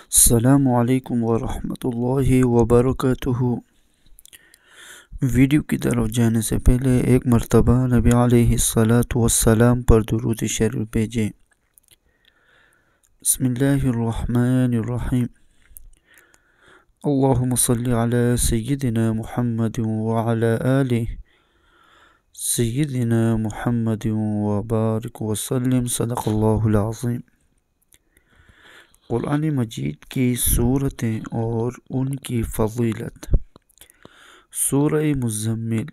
السلام علیکم ورحمۃ اللہ وبرکاتہ۔ ویڈیو کی طرف جانے سے پہلے ایک مرتبہ نبی علیہ الصلاۃ والسلام پر درود شریف بھیجیں۔ بسم اللہ الرحمن الرحیم۔ اللہم صلی علی سیدنا محمد وعلی آلہ سیدنا محمد وبارک وسلم، صدق اللہ العظیم۔ قرآن مجید کی سورتیں اور ان کی فضیلت۔ سورہ مزمل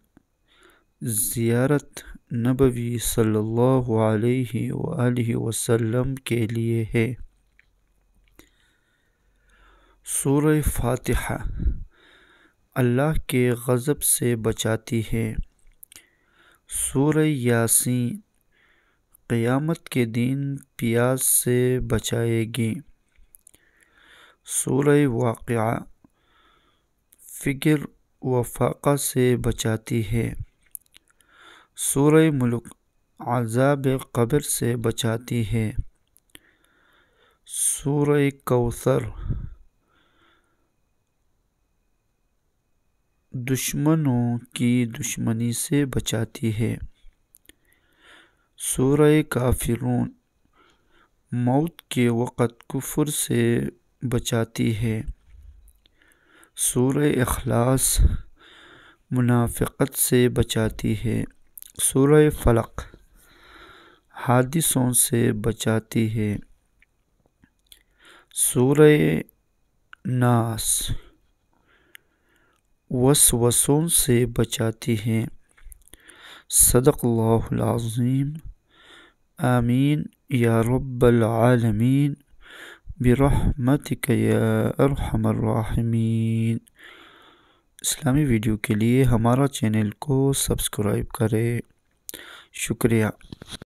زیارت نبوی صلی اللہ علیہ وآلہ وسلم کے لیے ہے۔ سورہ فاتحہ اللہ کے غضب سے بچاتی ہے۔ سورہ یاسین قیامت کے دن پیاس سے بچائے گی۔ سورہ واقعہ فکر و فاقہ سے بچاتی ہے۔ سورہ ملک عذاب قبر سے بچاتی ہے۔ سورہ کوثر دشمنوں کی دشمنی سے بچاتی ہے۔ سورہ کافرون موت کے وقت کفر سے بچاتی ہے۔ سورہ اخلاص منافقت سے بچاتی ہے۔ سورہ فلق حادثوں سے بچاتی ہے۔ سورہ ناس وسوسوں سے بچاتی ہے۔ صدق اللہ العظیم۔ آمین یا رب العالمین برحمتک یا ارحم الراحمین۔ اسلامی ویڈیو کے لیے ہمارا چینل کو سبسکرائب کریں۔ شکریہ۔